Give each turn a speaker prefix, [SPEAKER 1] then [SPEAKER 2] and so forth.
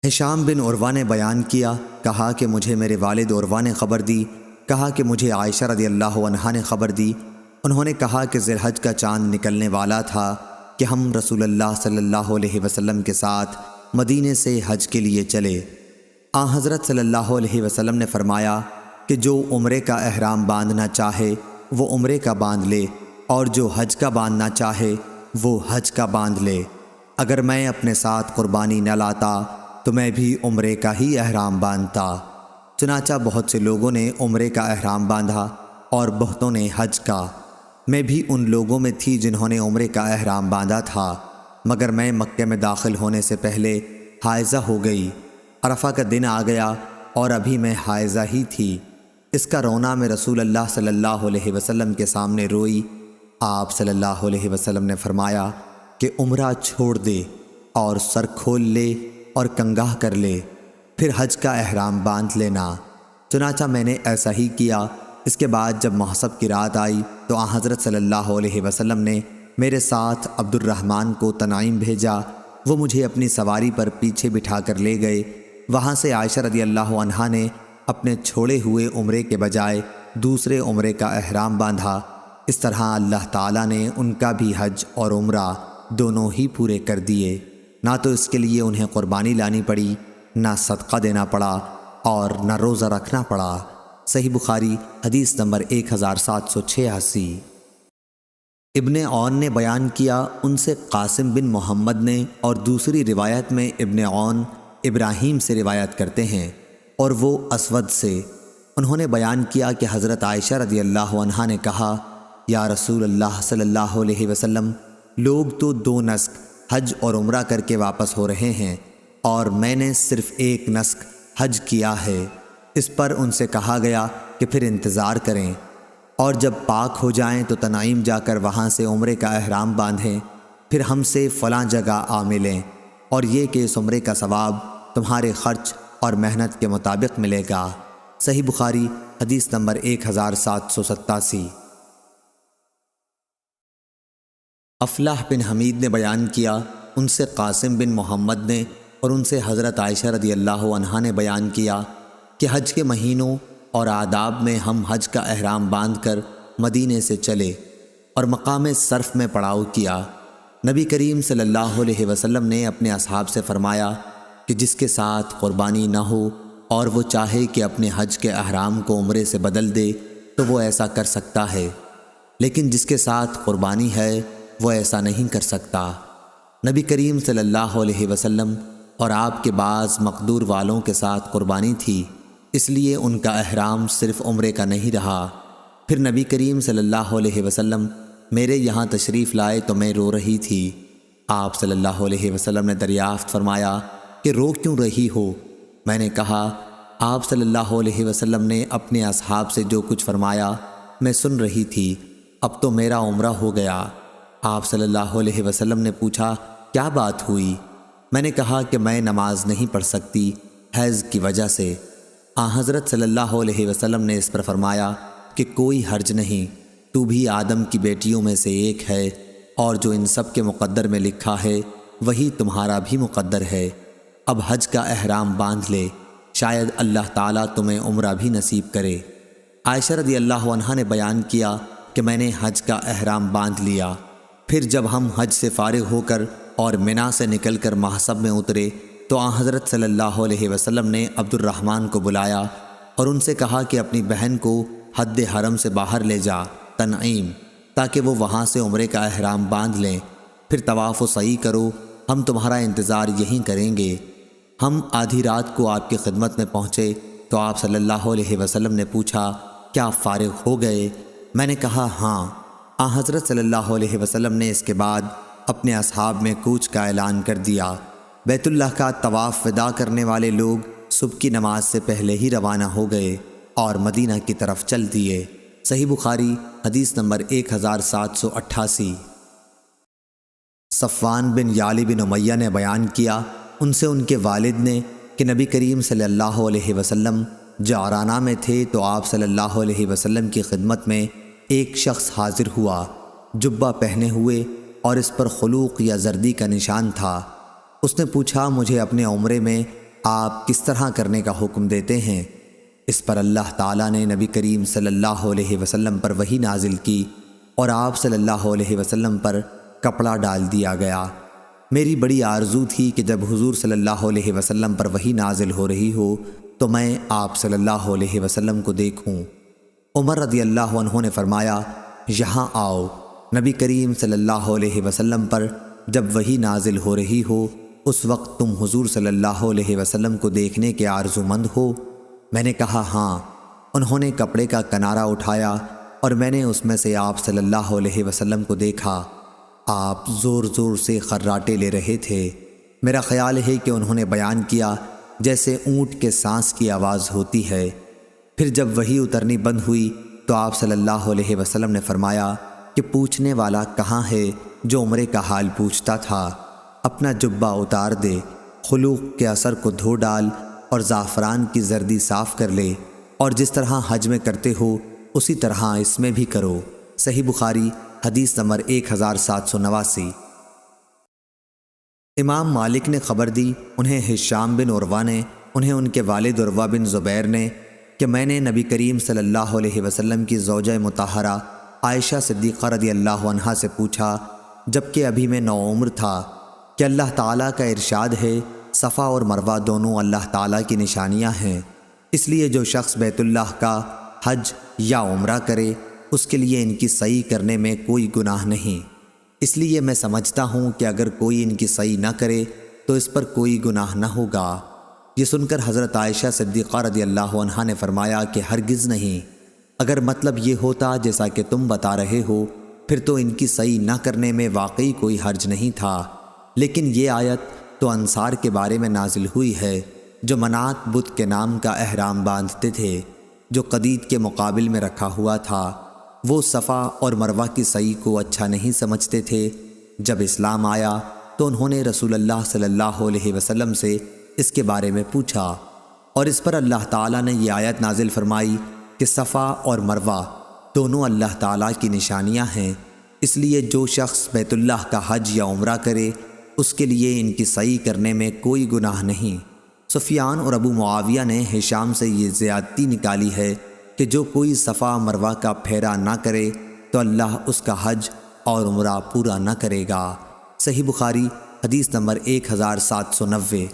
[SPEAKER 1] ہشام بن عروہ نے بیان کیا، کہا کہ مجھے میرے والد عروہ نے خبر دی، کہا کہ مجھے عائشہ رضی اللہ عنہا نے خبر دی۔ انہوں نے کہا کہ ذی الحج کا چاند نکلنے والا تھا کہ ہم رسول اللہ صلی اللہ علیہ وسلم کے ساتھ مدینے سے حج کے لیے چلے۔ حضرت صلی اللہ علیہ وسلم نے فرمایا کہ جو عمرے کا احرام باندھنا چاہے وہ عمرے کا باندھ لے، اور جو حج کا باندھنا چاہے وہ حج کا باندھ لے۔ اگر میں اپنے ساتھ قربانی نہ لاتا تو میں بھی عمرے کا ہی احرام باندھتا۔ چنانچہ بہت سے لوگوں نے عمرے کا احرام باندھا اور بہتوں نے حج کا۔ میں بھی ان لوگوں میں تھی جنہوں نے عمرے کا احرام باندھا تھا، مگر میں مکہ میں داخل ہونے سے پہلے حائضہ ہو گئی۔ عرفہ کا دن آ گیا اور ابھی میں حائضہ ہی تھی۔ اس کا رونا میں رسول اللہ صلی اللہ علیہ وسلم کے سامنے روئی۔ آپ صلی اللہ علیہ وسلم نے فرمایا کہ عمرہ چھوڑ دے اور سر کھول لے اور کنگاہ کر لے، پھر حج کا احرام باندھ لینا۔ چنانچہ میں نے ایسا ہی کیا۔ اس کے بعد جب محسب کی رات آئی تو حضرت صلی اللہ علیہ وسلم نے میرے ساتھ عبد الرحمن کو تنعیم بھیجا۔ وہ مجھے اپنی سواری پر پیچھے بٹھا کر لے گئے۔ وہاں سے عائشہ رضی اللہ عنہا نے اپنے چھوڑے ہوئے عمرے کے بجائے دوسرے عمرے کا احرام باندھا۔ اس طرح اللہ تعالیٰ نے ان کا بھی حج اور عمرہ دونوں ہی پورے کر دیے۔ نہ تو اس کے لیے انہیں قربانی لانی پڑی، نہ صدقہ دینا پڑا، اور نہ روزہ رکھنا پڑا۔ صحیح بخاری حدیث نمبر 1786۔ ابن عون نے بیان کیا، ان سے قاسم بن محمد نے، اور دوسری روایت میں ابن عون ابراہیم سے روایت کرتے ہیں اور وہ اسود سے۔ انہوں نے بیان کیا کہ حضرت عائشہ رضی اللہ عنہا نے کہا، یا رسول اللہ صلی اللہ علیہ وسلم، لوگ تو 2 نسک حج اور عمرہ کر کے واپس ہو رہے ہیں، اور میں نے صرف 1 نسک حج کیا ہے۔ اس پر ان سے کہا گیا کہ پھر انتظار کریں، اور جب پاک ہو جائیں تو تنعیم جا کر وہاں سے عمرے کا احرام باندھیں، پھر ہم سے فلاں جگہ آ ملیں، اور یہ کہ اس عمرے کا ثواب تمہارے خرچ اور محنت کے مطابق ملے گا۔ صحیح بخاری حدیث نمبر 1787۔ افلاح بن حمید نے بیان کیا، ان سے قاسم بن محمد نے، اور ان سے حضرت عائشہ رضی اللہ عنہا نے بیان کیا کہ حج کے مہینوں اور آداب میں ہم حج کا احرام باندھ کر مدینے سے چلے اور مقام صرف میں پڑاؤ کیا۔ نبی کریم صلی اللہ علیہ وسلم نے اپنے اصحاب سے فرمایا کہ جس کے ساتھ قربانی نہ ہو اور وہ چاہے کہ اپنے حج کے احرام کو عمرے سے بدل دے تو وہ ایسا کر سکتا ہے، لیکن جس کے ساتھ قربانی ہے وہ ایسا نہیں کر سکتا۔ نبی کریم صلی اللہ علیہ وسلم اور آپ کے بعض مقدور والوں کے ساتھ قربانی تھی، اس لیے ان کا احرام صرف عمرے کا نہیں رہا۔ پھر نبی کریم صلی اللہ علیہ وسلم میرے یہاں تشریف لائے تو میں رو رہی تھی۔ آپ صلی اللہ علیہ وسلم نے دریافت فرمایا کہ رو کیوں رہی ہو؟ میں نے کہا، آپ صلی اللہ علیہ وسلم نے اپنے اصحاب سے جو کچھ فرمایا میں سن رہی تھی، اب تو میرا عمرہ ہو گیا۔ آپ صلی اللہ علیہ وسلم نے پوچھا، کیا بات ہوئی؟ میں نے کہا کہ میں نماز نہیں پڑھ سکتی حیض کی وجہ سے۔ حضرت صلی اللہ علیہ وسلم نے اس پر فرمایا کہ کوئی حرج نہیں، تو بھی آدم کی بیٹیوں میں سے ایک ہے، اور جو ان سب کے مقدر میں لکھا ہے وہی تمہارا بھی مقدر ہے۔ اب حج کا احرام باندھ لے، شاید اللہ تعالیٰ تمہیں عمرہ بھی نصیب کرے۔ عائشہ رضی اللہ عنہا نے بیان کیا کہ میں نے حج کا احرام باندھ لیا۔ پھر جب ہم حج سے فارغ ہو کر اور منا سے نکل کر محسب میں اترے تو حضرت صلی اللہ علیہ وسلم نے عبد الرحمن کو بلایا اور ان سے کہا کہ اپنی بہن کو حد حرم سے باہر لے جا، تنعیم، تاکہ وہ وہاں سے عمرے کا احرام باندھ لیں، پھر طواف و سعی کرو، ہم تمہارا انتظار یہیں کریں گے۔ ہم آدھی رات کو آپ کی خدمت میں پہنچے تو آپ صلی اللہ علیہ وسلم نے پوچھا، کیا فارغ ہو گئے؟ میں نے کہا ہاں۔ حضرت صلی اللہ علیہ وسلم نے اس کے بعد اپنے اصحاب میں کوچ کا اعلان کر دیا۔ بیت اللہ کا طواف وداع کرنے والے لوگ صبح کی نماز سے پہلے ہی روانہ ہو گئے اور مدینہ کی طرف چل دیے۔ صحیح بخاری حدیث نمبر 1788۔ صفوان بن یعلی بن امیہ نے بیان کیا، ان سے ان کے والد نے کہ نبی کریم صلی اللہ علیہ وسلم جعرانہ میں تھے تو آپ صلی اللہ علیہ وسلم کی خدمت میں ایک شخص حاضر ہوا، جبہ پہنے ہوئے اور اس پر خلوق یا زردی کا نشان تھا۔ اس نے پوچھا، مجھے اپنے عمرے میں آپ کس طرح کرنے کا حکم دیتے ہیں؟ اس پر اللہ تعالیٰ نے نبی کریم صلی اللہ علیہ وسلم پر وحی نازل کی اور آپ صلی اللہ علیہ وسلم پر کپڑا ڈال دیا گیا۔ میری بڑی آرزو تھی کہ جب حضور صلی اللہ علیہ وسلم پر وحی نازل ہو رہی ہو تو میں آپ صلی اللہ علیہ وسلم کو دیکھوں۔ عمر رضی اللہ عنہ نے فرمایا، یہاں آؤ۔ نبی کریم صلی اللہ علیہ وسلم پر جب وحی نازل ہو رہی ہو اس وقت تم حضور صلی اللہ علیہ وسلم کو دیکھنے کے آرزو مند ہو؟ میں نے کہا ہاں۔ انہوں نے کپڑے کا کنارہ اٹھایا اور میں نے اس میں سے آپ صلی اللہ علیہ وسلم کو دیکھا۔ آپ زور زور سے خراٹے لے رہے تھے۔ میرا خیال ہے کہ انہوں نے بیان کیا جیسے اونٹ کے سانس کی آواز ہوتی ہے۔ پھر جب وحی اترنی بند ہوئی تو آپ صلی اللہ علیہ وسلم نے فرمایا کہ پوچھنے والا کہاں ہے جو عمرے کا حال پوچھتا تھا؟ اپنا جبہ اتار دے، خلوق کے اثر کو دھو ڈال اور زعفران کی زردی صاف کر لے، اور جس طرح حج میں کرتے ہو اسی طرح اس میں بھی کرو۔ صحیح بخاری حدیث نمبر 1789۔ امام مالک نے خبر دی، انہیں ہشام بن عروہ نے، انہیں ان کے والد عروہ بن زبیر نے، کہ میں نے نبی کریم صلی اللہ علیہ وسلم کی زوجہ مطہرہ عائشہ صدیقہ رضی اللہ عنہا سے پوچھا جبکہ ابھی میں نوعمر تھا کہ اللہ تعالیٰ کا ارشاد ہے صفا اور مروہ دونوں اللہ تعالیٰ کی نشانیاں ہیں، اس لیے جو شخص بیت اللہ کا حج یا عمرہ کرے اس کے لیے ان کی سعی کرنے میں کوئی گناہ نہیں۔ اس لیے میں سمجھتا ہوں کہ اگر کوئی ان کی سعی نہ کرے تو اس پر کوئی گناہ نہ ہوگا۔ یہ سن کر حضرت عائشہ صدیقہ رضی اللہ عنہا نے فرمایا کہ ہرگز نہیں، اگر مطلب یہ ہوتا جیسا کہ تم بتا رہے ہو پھر تو ان کی سعی نہ کرنے میں واقعی کوئی حرج نہیں تھا، لیکن یہ آیت تو انصار کے بارے میں نازل ہوئی ہے جو منات بت کے نام کا احرام باندھتے تھے جو قدید کے مقابل میں رکھا ہوا تھا۔ وہ صفا اور مروہ کی سعی کو اچھا نہیں سمجھتے تھے۔ جب اسلام آیا تو انہوں نے رسول اللہ صلی اللہ علیہ وسلم سے اس کے بارے میں پوچھا اور اس پر اللہ تعالیٰ نے یہ آیت نازل فرمائی کہ صفا اور مروہ دونوں اللہ تعالیٰ کی نشانیاں ہیں، اس لیے جو شخص بیت اللہ کا حج یا عمرہ کرے اس کے لیے ان کی سعی کرنے میں کوئی گناہ نہیں۔ سفیان اور ابو معاویہ نے ہشام سے یہ زیادتی نکالی ہے کہ جو کوئی صفا مروہ کا پھیرا نہ کرے تو اللہ اس کا حج اور عمرہ پورا نہ کرے گا۔ صحیح بخاری حدیث نمبر 1790۔